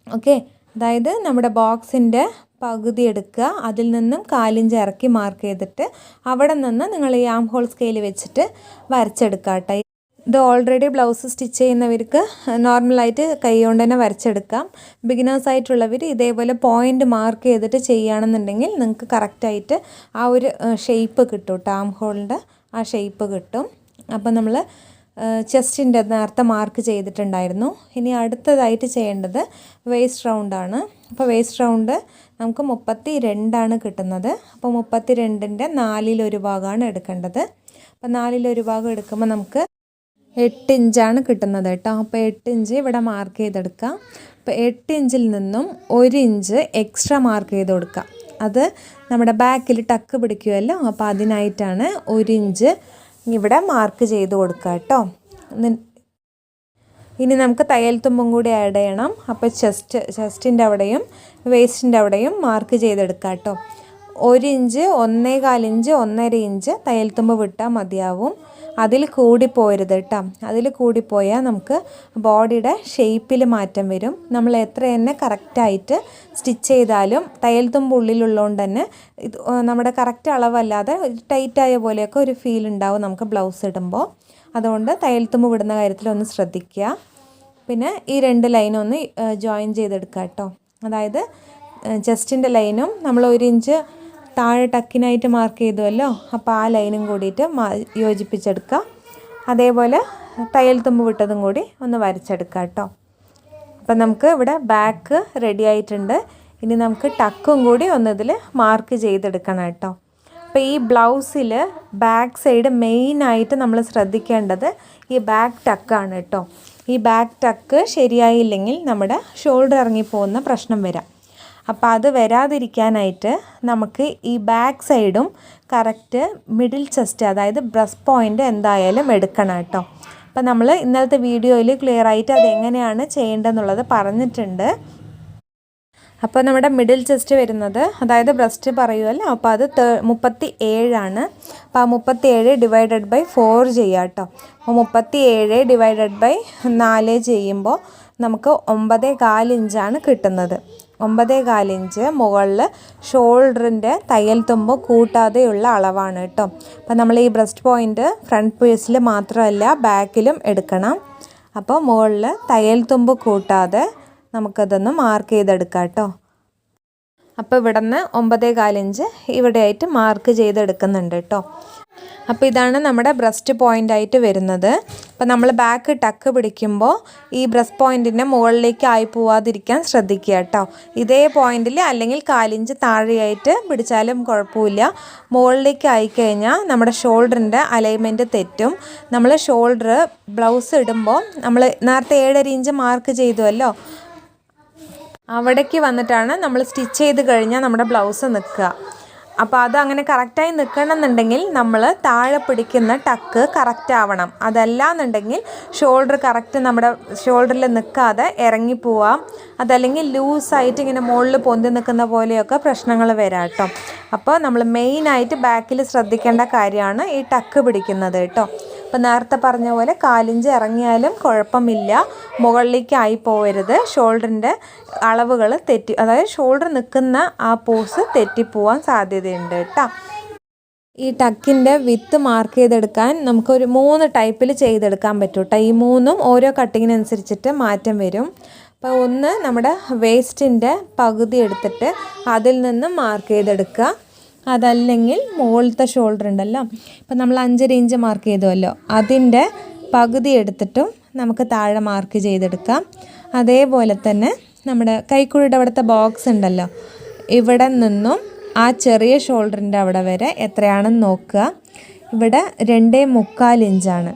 ഓക്കെ, അതായത് നമ്മുടെ ബോക്സിൻ്റെ പകുതി എടുക്കുക, അതിൽ നിന്നും 1/4 ഇഞ്ച് ഇറക്കി മാർക്ക് ചെയ്തിട്ട് അവിടെ നിന്ന് നിങ്ങൾ ഈ ആം ഹോൾ സ്കെയിൽ വെച്ചിട്ട് വരച്ചെടുക്കുക കേട്ടോ. ഇത് ഓൾറെഡി ബ്ലൗസ് സ്റ്റിച്ച് ചെയ്യുന്നവർക്ക് നോർമലായിട്ട് കൈ കൊണ്ട് തന്നെ വരച്ചെടുക്കാം. ബിഗിനേഴ്സ് ആയിട്ടുള്ളവർ ഇതേപോലെ പോയിൻ്റ് മാർക്ക് ചെയ്തിട്ട് ചെയ്യുകയാണെന്നുണ്ടെങ്കിൽ നിങ്ങൾക്ക് കറക്റ്റായിട്ട് ആ ഒരു ഷേപ്പ് കിട്ടും കേട്ടോ. ആം ഹോളിൻ്റെ ആ ഷേപ്പ് കിട്ടും. അപ്പോൾ നമ്മൾ ചെസ്റ്റിൻ്റെ നേരത്തെ മാർക്ക് ചെയ്തിട്ടുണ്ടായിരുന്നു. ഇനി അടുത്തതായിട്ട് ചെയ്യേണ്ടത് വേസ്റ്റ് റൗണ്ടാണ്. അപ്പോൾ വേസ്റ്റ് റൗണ്ട് നമുക്ക് 32 കിട്ടുന്നത്. അപ്പോൾ 32ൻ്റെ 4/1 ഭാഗമാണ് എടുക്കേണ്ടത്. അപ്പോൾ 4/1 ഭാഗം എടുക്കുമ്പോൾ നമുക്ക് 8 ഇഞ്ചാണ് കിട്ടുന്നത് കേട്ടോ. അപ്പോൾ 8 ഇഞ്ച് ഇവിടെ മാർക്ക് ചെയ്തെടുക്കാം. അപ്പോൾ 8 ഇഞ്ചിൽ നിന്നും 1 ഇഞ്ച് എക്സ്ട്രാ മാർക്ക് ചെയ്ത് കൊടുക്കാം. അത് നമ്മുടെ ബാക്കിൽ ടക്ക് പിടിക്കുമല്ലോ, അപ്പോൾ അതിനായിട്ടാണ് 1 ഇഞ്ച് ഇവിടെ മാർക്ക് ചെയ്ത് കൊടുക്കുക കേട്ടോ. ഇനി നമുക്ക് തയ്യൽ തുമ്പും കൂടി ആഡ് ചെയ്യണം. അപ്പോൾ ചെസ്റ്റിൻ്റെ അവിടെയും വേസ്റ്റിൻ്റെ അവിടെയും മാർക്ക് ചെയ്തെടുക്കുക കേട്ടോ. 1 ഇഞ്ച് 1.25 ഇഞ്ച് 1.5 ഇഞ്ച് തയ്യൽ തുമ്പ് വിട്ടാൽ മതിയാവും. അതിൽ കൂടി പോരുത് കേട്ടോ. അതിൽ കൂടിപ്പോയാൽ നമുക്ക് ബോഡിയുടെ ഷേപ്പിൽ മാറ്റം വരും. നമ്മൾ എത്ര തന്നെ കറക്റ്റായിട്ട് സ്റ്റിച്ച് ചെയ്താലും തയ്യൽ തുമ്പ് ഉള്ളിലുള്ളതുകൊണ്ട് തന്നെ ഇത് നമ്മുടെ കറക്റ്റ് അളവല്ലാതെ ടൈറ്റായ പോലെയൊക്കെ ഒരു ഫീൽ ഉണ്ടാവും നമുക്ക് ബ്ലൗസ് ഇടുമ്പോൾ. അതുകൊണ്ട് തയ്യൽ തുമ്പ് വിടുന്ന കാര്യത്തിൽ ഒന്ന് ശ്രദ്ധിക്കുക. പിന്നെ ഈ 2 ലൈനും ഒന്ന് ജോയിൻ ചെയ്തെടുക്കുക കേട്ടോ. അതായത് ചെസ്റ്റിൻ്റെ ലൈനും നമ്മൾ 1 ഇഞ്ച് താഴെ ടക്കിനായിട്ട് മാർക്ക് ചെയ്തുവല്ലോ, അപ്പോൾ ആ ലൈനും കൂടിയിട്ട് യോജിപ്പിച്ചെടുക്കുക. അതേപോലെ തയ്യൽ തുമ്പ് വിട്ടതും കൂടി ഒന്ന് വരച്ചെടുക്കുക കേട്ടോ. അപ്പം നമുക്ക് ഇവിടെ ബാക്ക് റെഡി ആയിട്ടുണ്ട്. ഇനി നമുക്ക് ടക്കും കൂടി ഒന്നിതിൽ മാർക്ക് ചെയ്തെടുക്കണം കേട്ടോ. അപ്പോൾ ഈ ബ്ലൗസിൽ ബാക്ക് സൈഡ് മെയിനായിട്ട് നമ്മൾ ശ്രദ്ധിക്കേണ്ടത് ഈ ബാക്ക് ടക്കാണ് കേട്ടോ. ഈ ബാക്ക് ടക്ക് ശരിയായില്ലെങ്കിൽ നമ്മുടെ ഷോൾഡർ ഇറങ്ങിപ്പോകുന്ന പ്രശ്നം വരാം. അപ്പോൾ അത് വരാതിരിക്കാനായിട്ട് നമുക്ക് ഈ ബാക്ക് സൈഡും കറക്റ്റ് മിഡിൽ ചെസ്റ്റ്, അതായത് ബ്രസ്റ്റ് പോയിൻ്റ് എന്തായാലും എടുക്കണം കേട്ടോ. അപ്പോൾ നമ്മൾ ഇന്നലത്തെ വീഡിയോയിൽ ക്ലിയർ ആയിട്ട് അതെങ്ങനെയാണ് ചെയ്യേണ്ടതെന്നുള്ളത് പറഞ്ഞിട്ടുണ്ട്. അപ്പോൾ നമ്മുടെ മിഡിൽ ചെസ്റ്റ് വരുന്നത്, അതായത് ബ്രസ്റ്റ് പറയുമല്ലോ, അപ്പോൾ അത് 37 അപ്പോൾ ആ 37/4 ചെയ്യുക കേട്ടോ. അപ്പോൾ 37/4 ചെയ്യുമ്പോൾ നമുക്ക് 9.25 ഇഞ്ചാണ് കിട്ടുന്നത്. 9.25 ഇഞ്ച് മുകളിൽ ഷോൾഡറിൻ്റെ തയ്യൽ തുമ്പ് കൂട്ടാതെയുള്ള അളവാണ് കേട്ടോ. അപ്പോൾ നമ്മൾ ഈ ബ്രസ്റ്റ് പോയിൻ്റ് ഫ്രണ്ട് പീസിൽ മാത്രമല്ല ബാക്കിലും എടുക്കണം. അപ്പോൾ മുകളിൽ തയ്യൽ തുമ്പ് കൂട്ടാതെ നമുക്കതൊന്ന് മാർക്ക് ചെയ്തെടുക്കാം കേട്ടോ. അപ്പോൾ ഇവിടെ നിന്ന് 9.25 ഇഞ്ച് ഇവിടെയായിട്ട് മാർക്ക് ചെയ്തെടുക്കുന്നുണ്ട് കേട്ടോ. അപ്പോൾ ഇതാണ് നമ്മുടെ ബ്രസ്റ്റ് പോയിൻ്റായിട്ട് വരുന്നത്. അപ്പോൾ നമ്മൾ ബാക്ക് ടക്ക് പിടിക്കുമ്പോൾ ഈ ബ്രസ്റ്റ് പോയിൻറ്റിൻ്റെ മുകളിലേക്ക് ആയി പോവാതിരിക്കാൻ ശ്രദ്ധിക്കുക കേട്ടോ. ഇതേ പോയിൻറ്റിൽ അല്ലെങ്കിൽ 1/4 ഇഞ്ച് താഴെയായിട്ട് പിടിച്ചാലും കുഴപ്പമില്ല. മുകളിലേക്ക് ആയിക്കഴിഞ്ഞാൽ നമ്മുടെ ഷോൾഡറിൻ്റെ അലൈൻമെൻറ്റ് തെറ്റും. നമ്മൾ ഷോൾഡർ ബ്ലൗസ് ഇടുമ്പോൾ നമ്മൾ നേരത്തെ 7.5 ഇഞ്ച് മാർക്ക് ചെയ്തുവല്ലോ, അവിടേക്ക് വന്നിട്ടാണ് നമ്മൾ സ്റ്റിച്ച് ചെയ്ത് കഴിഞ്ഞാൽ നമ്മുടെ ബ്ലൗസ് നിൽക്കുക. അപ്പോൾ അത് അങ്ങനെ കറക്റ്റായി നിൽക്കണമെന്നുണ്ടെങ്കിൽ നമ്മൾ താഴെ പിടിക്കുന്ന ടക്ക് കറക്റ്റ് ആവണം. അതല്ല എന്നുണ്ടെങ്കിൽ ഷോൾഡർ കറക്റ്റ് നമ്മുടെ ഷോൾഡറിൽ നിൽക്കാതെ ഇറങ്ങിപ്പോവാം. അതല്ലെങ്കിൽ ലൂസായിട്ട് ഇങ്ങനെ മുകളിൽ പൊന്തി നിൽക്കുന്ന പോലെയൊക്കെ പ്രശ്നങ്ങൾ വരാം കേട്ടോ. അപ്പോൾ നമ്മൾ മെയിനായിട്ട് ബാക്കിൽ ശ്രദ്ധിക്കേണ്ട കാര്യമാണ് ഈ ടക്ക് പിടിക്കുന്നത് കേട്ടോ. അപ്പോൾ നേരത്തെ പറഞ്ഞ പോലെ 1/4 ഇഞ്ച് ഇറങ്ങിയാലും കുഴപ്പമില്ല, മുകളിലേക്ക് ആയി പോവരുത്. ഷോൾഡറിൻ്റെ അളവുകൾ തെറ്റി, അതായത് ഷോൾഡർ നിൽക്കുന്ന ആ പോസ് തെറ്റിപ്പോവാൻ സാധ്യതയുണ്ട് കേട്ടോ. ഈ ടക്കിൻ്റെ വിത്ത് മാർക്ക് ചെയ്തെടുക്കാൻ നമുക്കൊരു 3 ടൈപ്പിൽ ചെയ്തെടുക്കാൻ പറ്റും കേട്ടോ. ഈ 3ഉം ഓരോ കട്ടിങ്ങിനനുസരിച്ചിട്ട് മാറ്റം വരും. അപ്പോൾ ഒന്ന് നമ്മുടെ വേസ്റ്റിൻ്റെ പകുതി എടുത്തിട്ട് അതിൽ നിന്ന് മാർക്ക് ചെയ്തെടുക്കുക. അതല്ലെങ്കിൽ മുകളിലത്തെ ഷോൾഡർ ഉണ്ടല്ലോ, ഇപ്പം നമ്മൾ 5.5 ഇഞ്ച് മാർക്ക് ചെയ്തുവല്ലോ, അതിൻ്റെ പകുതി എടുത്തിട്ടും നമുക്ക് താഴെ മാർക്ക് ചെയ്തെടുക്കാം. അതേപോലെ തന്നെ നമ്മുടെ കൈക്കുഴിയുടെ അവിടുത്തെ ബോക്സ് ഉണ്ടല്ലോ, ഇവിടെ നിന്നും ആ ചെറിയ ഷോൾഡറിൻ്റെ അവിടെ വരെ എത്രയാണെന്ന് നോക്കുക. ഇവിടെ 2.25 ഇഞ്ചാണ്,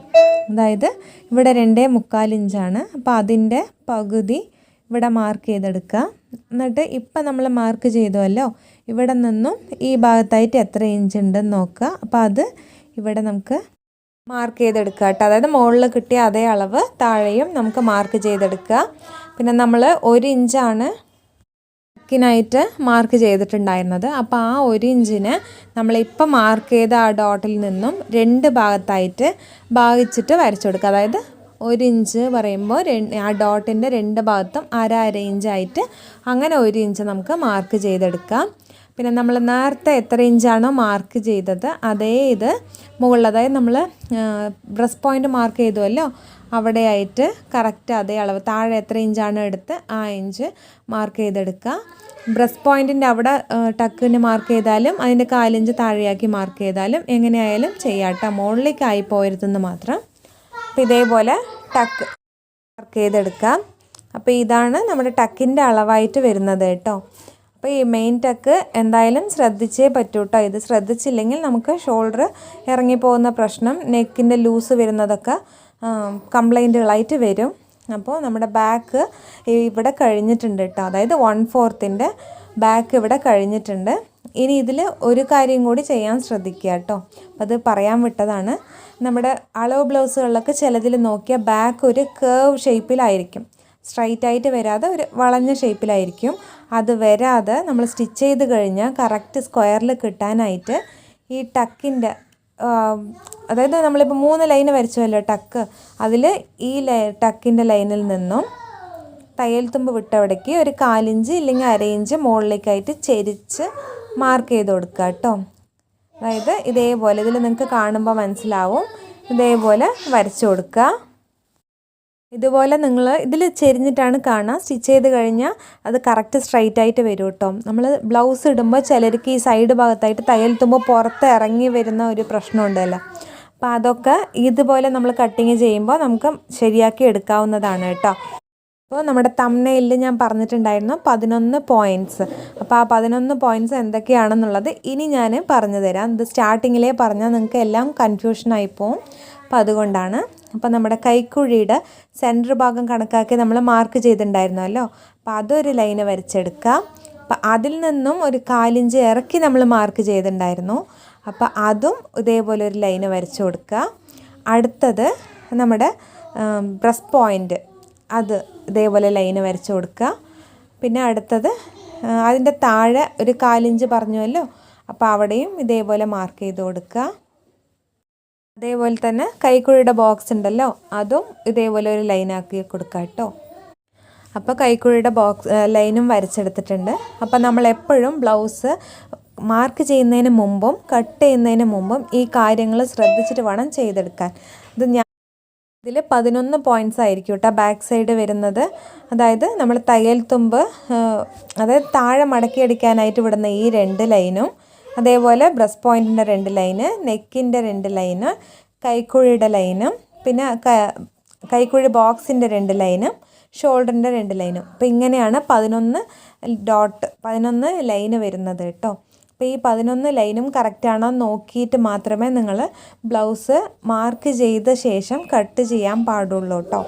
അതായത് ഇവിടെ 2.25 ഇഞ്ചാണ്. അപ്പോൾ അതിൻ്റെ പകുതി ഇവിടെ മാർക്ക് ചെയ്തെടുക്കുക. എന്നിട്ട് ഇപ്പം നമ്മൾ മാർക്ക് ചെയ്തുവല്ലോ, ഇവിടെ നിന്നും ഈ ഭാഗത്തായിട്ട് എത്ര ഇഞ്ച് ഉണ്ടെന്ന് നോക്കുക. അപ്പോൾ അത് ഇവിടെ നമുക്ക് മാർക്ക് ചെയ്തെടുക്കുക കേട്ടോ. അതായത് മുകളിൽ കിട്ടിയ അതേ അളവ് താഴെയും നമുക്ക് മാർക്ക് ചെയ്തെടുക്കുക. പിന്നെ നമ്മൾ 1 ഇഞ്ചാണ് ായിട്ട് മാർക്ക് ചെയ്തിട്ടുണ്ടായിരുന്നത്. അപ്പോൾ ആ 1 ഇഞ്ചിന് നമ്മളിപ്പോൾ മാർക്ക് ചെയ്ത ആ ഡോട്ടിൽ നിന്നും 2 ഭാഗത്തായിട്ട് ഭാഗിച്ചിട്ട് വരച്ചു കൊടുക്കുക. അതായത് 1 ഇഞ്ച് പറയുമ്പോൾ ആ ഡോട്ടിൻ്റെ 2 ഭാഗത്തും അര ഇഞ്ചായിട്ട് അങ്ങനെ 1 ഇഞ്ച് നമുക്ക് മാർക്ക് ചെയ്തെടുക്കാം. പിന്നെ നമ്മൾ നേരത്തെ എത്ര ഇഞ്ചാണോ മാർക്ക് ചെയ്തത് അതേ ഇത് മുകളിൽ, അതായത് നമ്മൾ ബ്രസ്റ്റ് പോയിൻ്റ് മാർക്ക് ചെയ്തുവല്ലോ അവിടെയായിട്ട് കറക്റ്റ് അതേ അളവ് താഴെ എത്ര ഇഞ്ചാണ് എടുത്ത് ആ ഇഞ്ച് മാർക്ക് ചെയ്തെടുക്കുക. ബ്രസ്റ്റ് പോയിൻറ്റിൻ്റെ അവിടെ ടക്കിന് മാർക്ക് ചെയ്താലും അതിൻ്റെ 4 ഇഞ്ച് താഴെയാക്കി മാർക്ക് ചെയ്താലും എങ്ങനെയായാലും ചെയ്യാം കേട്ടോ, മുകളിലേക്കായി പോയിരുതെന്ന് മാത്രം. അപ്പോൾ ഇതേപോലെ ടക്ക് മാർക്ക് ചെയ്തെടുക്കാം. അപ്പോൾ ഇതാണ് നമ്മുടെ ടക്കിൻ്റെ അളവായിട്ട് വരുന്നത് കേട്ടോ. അപ്പോൾ ഈ മെയിൻ ടക്ക് എന്തായാലും ശ്രദ്ധിച്ചേ പറ്റൂ കേട്ടോ. ഇത് ശ്രദ്ധിച്ചില്ലെങ്കിൽ നമുക്ക് ഷോൾഡർ ഇറങ്ങിപ്പോകുന്ന പ്രശ്നം, നെക്കിൻ്റെ ലൂസ് വരുന്നതൊക്കെ കംപ്ലൈൻറ്റുകളായിട്ട് വരും. അപ്പോൾ നമ്മുടെ ബാക്ക് ഇവിടെ കഴിഞ്ഞിട്ടുണ്ട് കേട്ടോ, അതായത് 1/4 ബാക്ക് ഇവിടെ കഴിഞ്ഞിട്ടുണ്ട്. ഇനി ഇതിൽ ഒരു കാര്യം കൂടി ചെയ്യാൻ ശ്രദ്ധിക്കുക കേട്ടോ, അപ്പോൾ അത് പറയാൻ വിട്ടതാണ്. നമ്മുടെ അളവ് ബ്ലൗസുകളിലൊക്കെ ചിലതിൽ നോക്കിയാൽ ബാക്ക് ഒരു കേർവ് ഷേപ്പിലായിരിക്കും, സ്ട്രൈറ്റ് ആയിട്ട് വരാതെ ഒരു വളഞ്ഞ ഷേപ്പിലായിരിക്കും. അത് വരാതെ നമ്മൾ സ്റ്റിച്ച് ചെയ്ത് കഴിഞ്ഞാൽ കറക്റ്റ് സ്ക്വയറിൽ കിട്ടാനായിട്ട് ഈ ടക്കിൻ്റെ, അതായത് നമ്മളിപ്പോൾ 3 ലൈന് വരച്ചുവല്ലോ ടക്ക്, അതിൽ ഈ ടക്കിൻ്റെ ലൈനിൽ നിന്നും തയ്യൽ തുമ്പ് വിട്ടവിടേക്ക് ഒരു 4 ഇഞ്ച് ഇല്ലെങ്കിൽ അര ഇഞ്ച് മുകളിലേക്കായിട്ട് ചെരിച്ച് മാർക്ക് ചെയ്ത് കൊടുക്കുക കേട്ടോ. അതായത് ഇതേപോലെ ഇതിൽ നിങ്ങൾക്ക് കാണുമ്പോൾ മനസ്സിലാവും, ഇതേപോലെ വരച്ചു കൊടുക്കുക. ഇതുപോലെ നിങ്ങൾ ഇതിൽ ചെരിഞ്ഞിട്ടാണ് കാണുക, സ്റ്റിച്ച് ചെയ്ത് കഴിഞ്ഞാൽ അത് കറക്റ്റ് സ്ട്രൈറ്റ് ആയിട്ട് വരും കേട്ടോ. നമ്മൾ ബ്ലൗസ് ഇടുമ്പോൾ ചിലർക്ക് ഈ സൈഡ് ഭാഗത്തായിട്ട് തയ്യൽ തുമ്പ് പുറത്ത് ഇറങ്ങി വരുന്ന ഒരു പ്രശ്നമുണ്ടല്ലോ, അപ്പോൾ അതൊക്കെ ഇതുപോലെ നമ്മൾ കട്ടിങ് ചെയ്യുമ്പോൾ നമുക്ക് ശരിയാക്കി എടുക്കാവുന്നതാണ് കേട്ടോ. അപ്പോൾ നമ്മുടെ തംബ്നെയിലിൽ ഞാൻ പറഞ്ഞിട്ടുണ്ടായിരുന്നു 11 പോയിൻറ്റ്സ്. അപ്പോൾ ആ 11 പോയിൻറ്റ്സ് എന്തൊക്കെയാണെന്നുള്ളത് ഇനി ഞാൻ പറഞ്ഞു തരാം. ഇത് സ്റ്റാർട്ടിങ്ങിലേ പറഞ്ഞാൽ നിങ്ങൾക്ക് എല്ലാം കൺഫ്യൂഷനായി പോവും, അപ്പോൾ അതുകൊണ്ടാണ്. അപ്പോൾ നമ്മുടെ കൈക്കുഴിയുടെ സെൻറ്റർ ഭാഗം കണക്കാക്കി നമ്മൾ മാർക്ക് ചെയ്തിട്ടുണ്ടായിരുന്നല്ലോ, അപ്പോൾ അതൊരു ലൈന് വരച്ചെടുക്കുക. അപ്പോൾ അതിൽ നിന്നും ഒരു 4 ഇഞ്ച് ഇറക്കി നമ്മൾ മാർക്ക് ചെയ്തിട്ടുണ്ടായിരുന്നു, അപ്പോൾ അതും ഇതേപോലെ ഒരു ലൈന് വരച്ചു കൊടുക്കുക. അടുത്തത് നമ്മുടെ ബ്രസ്റ്റ് പോയിൻ്റ്, അത് ഇതേപോലെ ലൈന് വരച്ചു കൊടുക്കുക. പിന്നെ അടുത്തത് അതിൻ്റെ താഴെ ഒരു 4 ഇഞ്ച് പറഞ്ഞുവല്ലോ, അപ്പോൾ അവിടെയും ഇതേപോലെ മാർക്ക് ചെയ്ത് കൊടുക്കുക. അതേപോലെ തന്നെ കൈക്കുഴിയുടെ ബോക്സ് ഉണ്ടല്ലോ, അതും ഇതേപോലെ ഒരു ലൈനാക്കി കൊടുക്കുക കേട്ടോ. അപ്പോൾ കൈക്കുഴിയുടെ ബോക്സ് ലൈനും വരച്ചെടുത്തിട്ടുണ്ട്. അപ്പോൾ നമ്മൾ എപ്പോഴും ബ്ലൗസ് മാർക്ക് ചെയ്യുന്നതിന് മുമ്പും കട്ട് ചെയ്യുന്നതിന് മുമ്പും ഈ കാര്യങ്ങൾ ശ്രദ്ധിച്ചിട്ട് വേണം ചെയ്തെടുക്കാൻ. ഇതിൽ 11 പോയിൻറ്റ്സ് ആയിരിക്കും കേട്ടോ ബാക്ക് സൈഡ് വരുന്നത്. അതായത് നമ്മൾ തയ്യൽ തുമ്പ്, അതായത് താഴെ മടക്കിയടിക്കാനായിട്ട് വിടുന്ന ഈ 2 ലൈനും, അതേപോലെ ബ്രസ്റ്റ് പോയിൻറ്റിൻ്റെ 2 ലൈന്, നെക്കിൻ്റെ 2 ലൈന്, കൈക്കുഴിയുടെ ലൈനും, പിന്നെ കൈക്കുഴി ബോക്സിൻ്റെ 2 ലൈനും, ഷോൾഡറിൻ്റെ 2 ലൈനും. അപ്പോൾ ഇങ്ങനെയാണ് 11 ലൈന് വരുന്നത് കേട്ടോ. അപ്പോൾ ഈ 11 ലൈനും കറക്റ്റാണോ നോക്കിയിട്ട് മാത്രമേ നിങ്ങൾ ബ്ലൗസ് മാർക്ക് ചെയ്ത ശേഷം കട്ട് ചെയ്യാൻ പാടുള്ളൂ കേട്ടോ.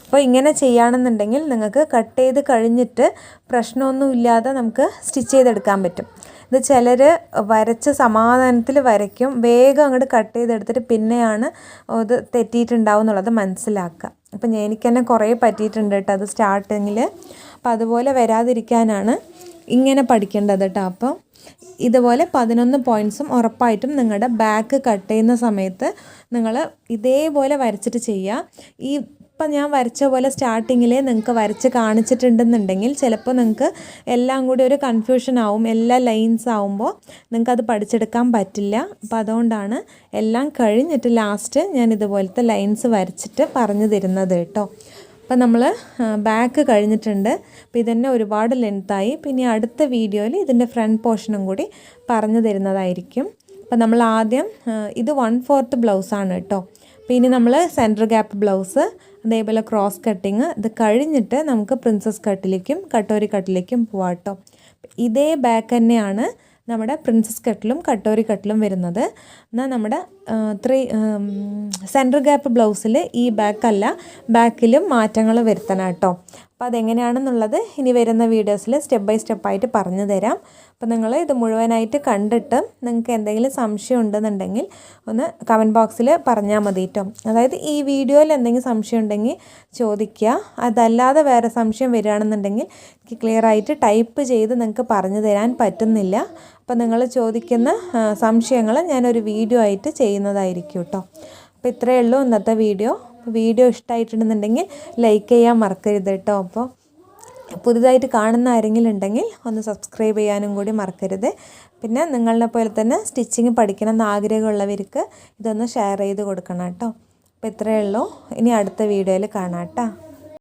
അപ്പോൾ ഇങ്ങനെ ചെയ്യുകയാണെന്നുണ്ടെങ്കിൽ നിങ്ങൾക്ക് കട്ട് ചെയ്ത് കഴിഞ്ഞിട്ട് പ്രശ്നമൊന്നുമില്ലാതെ നമുക്ക് സ്റ്റിച്ച് ചെയ്തെടുക്കാൻ പറ്റും. ഇത് ചിലർ വരച്ച സമാധാനത്തിൽ വരയ്ക്കും, വേഗം അങ്ങോട്ട് കട്ട് ചെയ്തെടുത്തിട്ട് പിന്നെയാണ് ഇത് തെറ്റിയിട്ടുണ്ടാവും എന്നുള്ളത് മനസ്സിലാക്കുക. അപ്പം എനിക്ക് തന്നെ കുറേ പറ്റിയിട്ടുണ്ട് കേട്ടോ അത് സ്റ്റാർട്ടിങ്ങിൽ. അപ്പം അതുപോലെ വരാതിരിക്കാനാണ് ഇങ്ങനെ പഠിക്കേണ്ടത് കേട്ടോ. അപ്പം ഇതുപോലെ 11 പോയിൻറ്റ്സും ഉറപ്പായിട്ടും നിങ്ങളുടെ ബാക്ക് കട്ട് ചെയ്യുന്ന സമയത്ത് നിങ്ങൾ ഇതേപോലെ വരച്ചിട്ട് ചെയ്യുക. ഈ ഇപ്പം ഞാൻ വരച്ച പോലെ സ്റ്റാർട്ടിങ്ങിൽ നിങ്ങൾക്ക് വരച്ച് കാണിച്ചിട്ടുണ്ടെന്നുണ്ടെങ്കിൽ ചിലപ്പോൾ നിങ്ങൾക്ക് എല്ലാം കൂടി ഒരു കൺഫ്യൂഷൻ ആവും. എല്ലാ ലൈൻസ് ആവുമ്പോൾ നിങ്ങൾക്കത് പഠിച്ചെടുക്കാൻ പറ്റില്ല. അപ്പോൾ അതുകൊണ്ടാണ് എല്ലാം കഴിഞ്ഞിട്ട് ലാസ്റ്റ് ഞാൻ ഇതുപോലത്തെ ലൈൻസ് വരച്ചിട്ട് പറഞ്ഞു തരുന്നത് കേട്ടോ. അപ്പം നമ്മൾ ബാക്ക് കഴിഞ്ഞിട്ടുണ്ട്. അപ്പോൾ ഇതന്നെ ഒരുപാട് ലെങ്തായി. പിന്നെ അടുത്ത വീഡിയോയിൽ ഇതിൻ്റെ ഫ്രണ്ട് പോർഷനും കൂടി പറഞ്ഞു തരുന്നതായിരിക്കും. അപ്പോൾ നമ്മൾ ആദ്യം ഇത് 1/4 ബ്ലൗസാണ് കേട്ടോ. അപ്പോൾ ഇനി നമ്മൾ സെൻറ്റർ ഗ്യാപ്പ് ബ്ലൗസ്, അതേപോലെ ക്രോസ് കട്ടിങ്, ഇത് കഴിഞ്ഞിട്ട് നമുക്ക് പ്രിൻസസ് കട്ടിലേക്കും കട്ടോരി കട്ടിലേക്കും പോവാം കേട്ടോ. ഇതേ ബാക്ക് തന്നെയാണ് നമ്മുടെ പ്രിൻസസ് കട്ടിലും കട്ടോരി കട്ടിലും വരുന്നത്. എന്നാൽ നമ്മുടെ സെൻറ്റർ ഗ്യാപ്പ് ബ്ലൗസിൽ ഈ ബാക്കല്ല, ബാക്കിലും മാറ്റങ്ങൾ വരുത്തണം കേട്ടോ. അപ്പോൾ അതെങ്ങനെയാണെന്നുള്ളത് ഇനി വരുന്ന വീഡിയോസിൽ സ്റ്റെപ്പ് ബൈ സ്റ്റെപ്പായിട്ട് പറഞ്ഞു തരാം. അപ്പോൾ നിങ്ങൾ ഇത് മുഴുവനായിട്ട് കണ്ടിട്ട് നിങ്ങൾക്ക് എന്തെങ്കിലും സംശയം ഉണ്ടെന്നുണ്ടെങ്കിൽ ഒന്ന് കമൻറ്റ് ബോക്സിൽ പറഞ്ഞാൽ മതി കേട്ടോ. അതായത് ഈ വീഡിയോയിൽ എന്തെങ്കിലും സംശയം ഉണ്ടെങ്കിൽ ചോദിക്കുക. അതല്ലാതെ വേറെ സംശയം വരികയാണെന്നുണ്ടെങ്കിൽ എനിക്ക് ക്ലിയർ ആയിട്ട് ടൈപ്പ് ചെയ്ത് നിങ്ങൾക്ക് പറഞ്ഞു തരാൻ പറ്റുന്നില്ല. അപ്പോൾ നിങ്ങൾ ചോദിക്കുന്ന സംശയങ്ങൾ ഞാനൊരു വീഡിയോ ആയിട്ട് ചെയ്യുന്നതായിരിക്കും കേട്ടോ. അപ്പോൾ ഇത്രയേ ഉള്ളൂ ഇന്നത്തെ വീഡിയോ. വീഡിയോ ഇഷ്ടമായിട്ടുണ്ടെന്നുണ്ടെങ്കിൽ ലൈക്ക് ചെയ്യാൻ മറക്കരുത് കേട്ടോ. അപ്പോൾ പുതുതായിട്ട് കാണുന്ന ആരെങ്കിലും ഉണ്ടെങ്കിൽ ഒന്ന് സബ്സ്ക്രൈബ് ചെയ്യാനും കൂടി മറക്കരുത്. പിന്നെ നിങ്ങളെ പോലെ തന്നെ സ്റ്റിച്ചിങ് പഠിക്കണം എന്ന് ആഗ്രഹമുള്ളവർക്ക് ഇതൊന്ന് ഷെയർ ചെയ്ത് കൊടുക്കണം കേട്ടോ. അപ്പോൾ ഇത്രയേ ഉള്ളൂ. ഇനി അടുത്ത വീഡിയോയിൽ കാണാം കേട്ടോ.